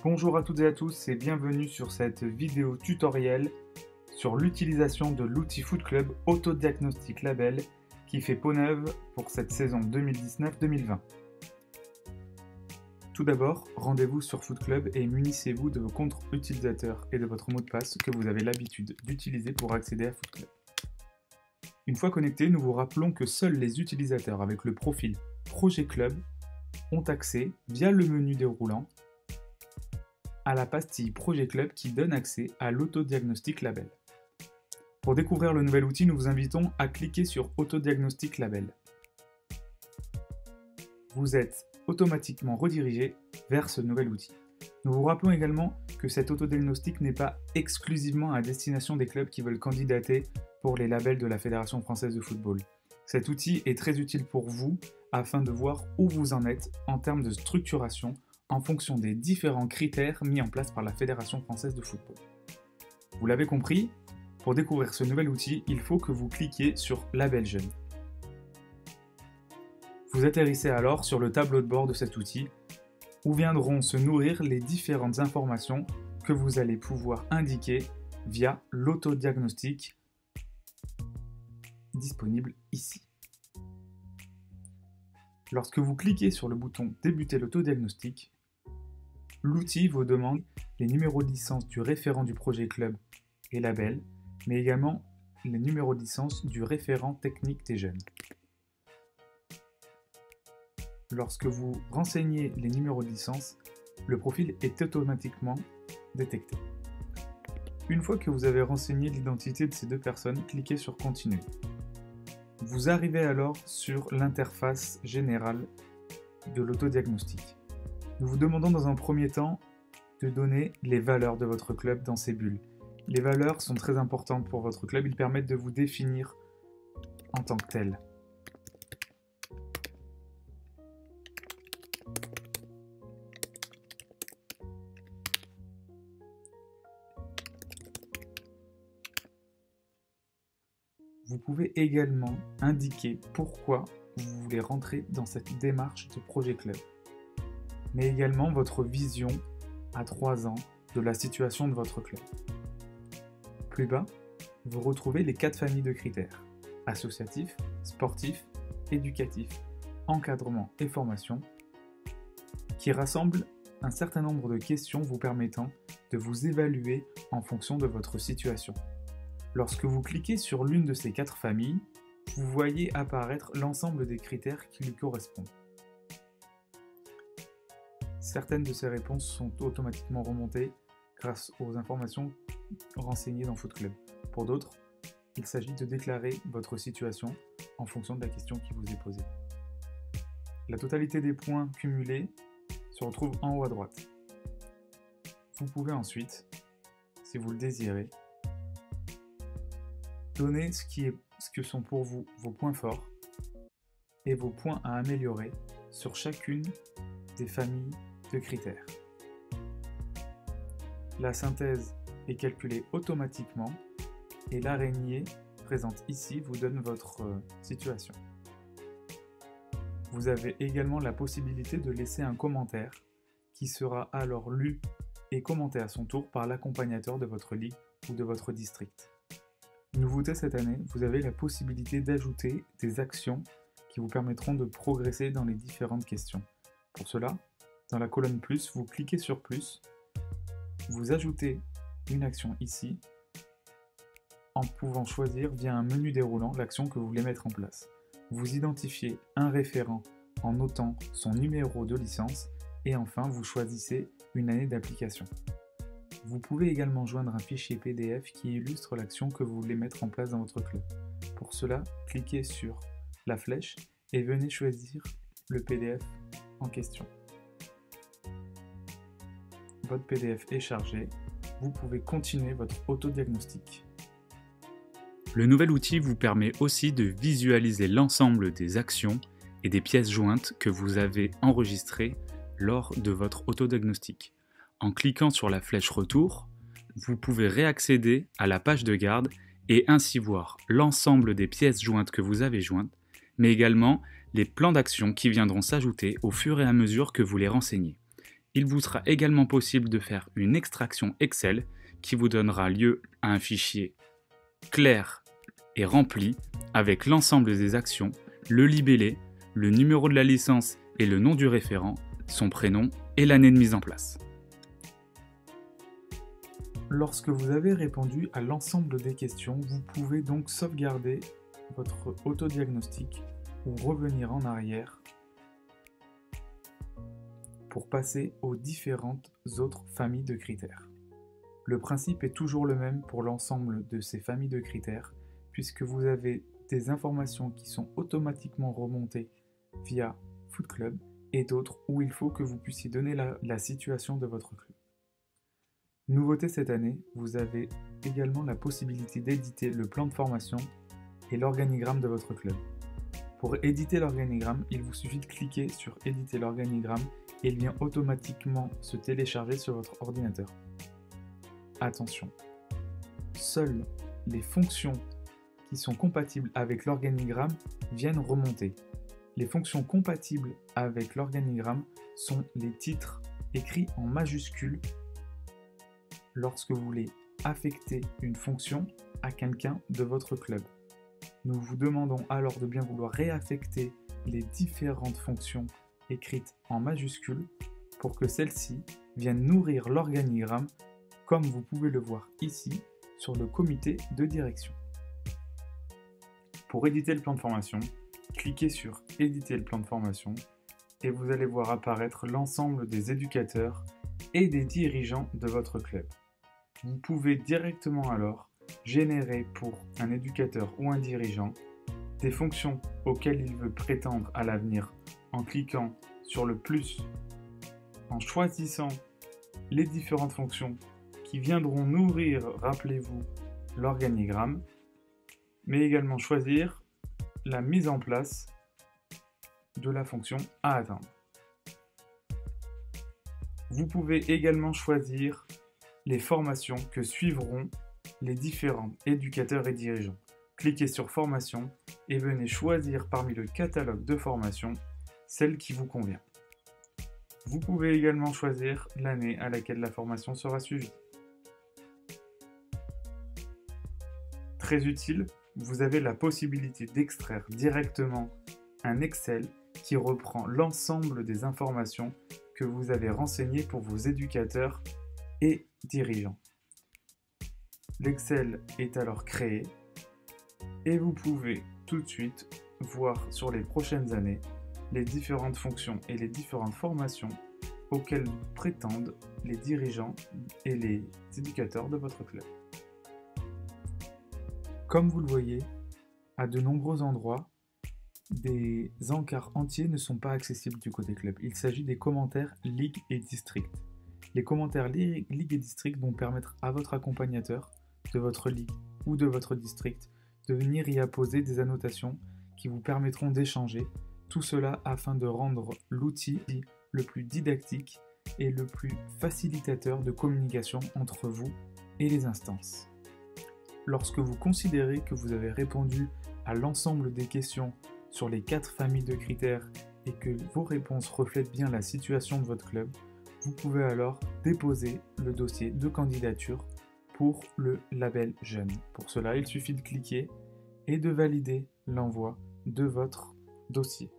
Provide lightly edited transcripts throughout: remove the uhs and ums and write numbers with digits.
Bonjour à toutes et à tous et bienvenue sur cette vidéo tutoriel sur l'utilisation de l'outil Foot Club Autodiagnostic Label qui fait peau neuve pour cette saison 2019-2020. Tout d'abord, rendez-vous sur Foot Club et munissez-vous de vos comptes utilisateurs et de votre mot de passe que vous avez l'habitude d'utiliser pour accéder à Foot Club. Une fois connectés, nous vous rappelons que seuls les utilisateurs avec le profil Projet Club ont accès, via le menu déroulant, à la pastille Projet Club qui donne accès à l'Autodiagnostic Label. Pour découvrir le nouvel outil, nous vous invitons à cliquer sur Autodiagnostic Label. Vous êtes automatiquement redirigé vers ce nouvel outil. Nous vous rappelons également que cet autodiagnostic n'est pas exclusivement à destination des clubs qui veulent candidater pour les labels de la Fédération française de football. Cet outil est très utile pour vous afin de voir où vous en êtes en termes de structuration en fonction des différents critères mis en place par la Fédération française de football. Vous l'avez compris, pour découvrir ce nouvel outil, il faut que vous cliquiez sur Label Jeune. Vous atterrissez alors sur le tableau de bord de cet outil, où viendront se nourrir les différentes informations que vous allez pouvoir indiquer via l'autodiagnostic disponible ici. Lorsque vous cliquez sur le bouton Débuter l'autodiagnostic, l'outil vous demande les numéros de licence du référent du projet club et label, mais également les numéros de licence du référent technique des jeunes. Lorsque vous renseignez les numéros de licence, le profil est automatiquement détecté. Une fois que vous avez renseigné l'identité de ces deux personnes, cliquez sur Continuer. Vous arrivez alors sur l'interface générale de l'autodiagnostic. Nous vous demandons dans un premier temps de donner les valeurs de votre club dans ces bulles. Les valeurs sont très importantes pour votre club, ils permettent de vous définir en tant que tel. Vous pouvez également indiquer pourquoi vous voulez rentrer dans cette démarche de projet club, mais également votre vision à 3 ans de la situation de votre club. Plus bas, vous retrouvez les 4 familles de critères: associatif, sportif, éducatif, encadrement et formation, qui rassemblent un certain nombre de questions vous permettant de vous évaluer en fonction de votre situation. Lorsque vous cliquez sur l'une de ces 4 familles, vous voyez apparaître l'ensemble des critères qui lui correspondent. Certaines de ces réponses sont automatiquement remontées grâce aux informations renseignées dans Foot Club. Pour d'autres, il s'agit de déclarer votre situation en fonction de la question qui vous est posée. La totalité des points cumulés se retrouve en haut à droite. Vous pouvez ensuite, si vous le désirez, donner ce que sont pour vous vos points forts et vos points à améliorer sur chacune des familles de critères. La synthèse est calculée automatiquement et l'araignée présente ici vous donne votre situation. Vous avez également la possibilité de laisser un commentaire qui sera alors lu et commenté à son tour par l'accompagnateur de votre ligue ou de votre district. Nouveauté cette année, vous avez la possibilité d'ajouter des actions qui vous permettront de progresser dans les différentes questions. Pour cela, dans la colonne plus, vous cliquez sur plus, vous ajoutez une action ici, en pouvant choisir via un menu déroulant l'action que vous voulez mettre en place. Vous identifiez un référent en notant son numéro de licence et enfin vous choisissez une année d'application. Vous pouvez également joindre un fichier PDF qui illustre l'action que vous voulez mettre en place dans votre club. Pour cela, cliquez sur la flèche et venez choisir le PDF en question. Votre PDF est chargé, vous pouvez continuer votre autodiagnostic. Le nouvel outil vous permet aussi de visualiser l'ensemble des actions et des pièces jointes que vous avez enregistrées lors de votre autodiagnostic. En cliquant sur la flèche Retour, vous pouvez réaccéder à la page de garde et ainsi voir l'ensemble des pièces jointes que vous avez jointes, mais également les plans d'action qui viendront s'ajouter au fur et à mesure que vous les renseignez. Il vous sera également possible de faire une extraction Excel qui vous donnera lieu à un fichier clair et rempli avec l'ensemble des actions, le libellé, le numéro de la licence et le nom du référent, son prénom et l'année de mise en place. Lorsque vous avez répondu à l'ensemble des questions, vous pouvez donc sauvegarder votre autodiagnostic ou revenir en arrière pour passer aux différentes autres familles de critères. Le principe est toujours le même pour l'ensemble de ces familles de critères, puisque vous avez des informations qui sont automatiquement remontées via Foot Club et d'autres où il faut que vous puissiez donner la situation de votre club. Nouveauté cette année, vous avez également la possibilité d'éditer le plan de formation et l'organigramme de votre club. Pour éditer l'organigramme, il vous suffit de cliquer sur « Éditer l'organigramme » et il vient automatiquement se télécharger sur votre ordinateur. Attention, seules les fonctions qui sont compatibles avec l'organigramme viennent remonter. Les fonctions compatibles avec l'organigramme sont les titres écrits en majuscules lorsque vous voulez affecter une fonction à quelqu'un de votre club. Nous vous demandons alors de bien vouloir réaffecter les différentes fonctions écrites en majuscules pour que celles-ci viennent nourrir l'organigramme comme vous pouvez le voir ici sur le comité de direction. Pour éditer le plan de formation, cliquez sur « Éditer le plan de formation » et vous allez voir apparaître l'ensemble des éducateurs et des dirigeants de votre club. Vous pouvez directement alors générer pour un éducateur ou un dirigeant des fonctions auxquelles il veut prétendre à l'avenir en cliquant sur le plus, en choisissant les différentes fonctions qui viendront nourrir, rappelez-vous, l'organigramme, mais également choisir la mise en place de la fonction à atteindre. Vous pouvez également choisir les formations que suivront les différents éducateurs et dirigeants. Cliquez sur Formation et venez choisir parmi le catalogue de formations celle qui vous convient. Vous pouvez également choisir l'année à laquelle la formation sera suivie. Très utile, vous avez la possibilité d'extraire directement un Excel qui reprend l'ensemble des informations que vous avez renseignées pour vos éducateurs et dirigeants. L'Excel est alors créé et vous pouvez tout de suite voir sur les prochaines années les différentes fonctions et les différentes formations auxquelles prétendent les dirigeants et les éducateurs de votre club. Comme vous le voyez, à de nombreux endroits, des encarts entiers ne sont pas accessibles du côté club. Il s'agit des commentaires Ligue et District. Les commentaires Ligue et District vont permettre à votre accompagnateur de votre ligue ou de votre district de venir y apposer des annotations qui vous permettront d'échanger, tout cela afin de rendre l'outil le plus didactique et le plus facilitateur de communication entre vous et les instances. Lorsque vous considérez que vous avez répondu à l'ensemble des questions sur les 4 familles de critères et que vos réponses reflètent bien la situation de votre club, vous pouvez alors déposer le dossier de candidature pour le label jeune. Pour cela, il suffit de cliquer et de valider l'envoi de votre dossier.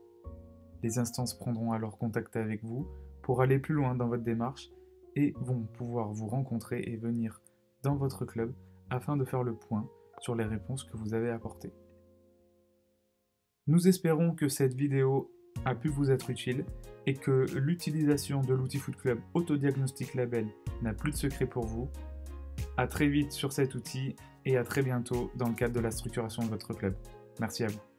Les instances prendront alors contact avec vous pour aller plus loin dans votre démarche et vont pouvoir vous rencontrer et venir dans votre club afin de faire le point sur les réponses que vous avez apportées. Nous espérons que cette vidéo a pu vous être utile et que l'utilisation de l'outil Foot Club Autodiagnostic Label n'a plus de secret pour vous. À très vite sur cet outil et à très bientôt dans le cadre de la structuration de votre club. Merci à vous.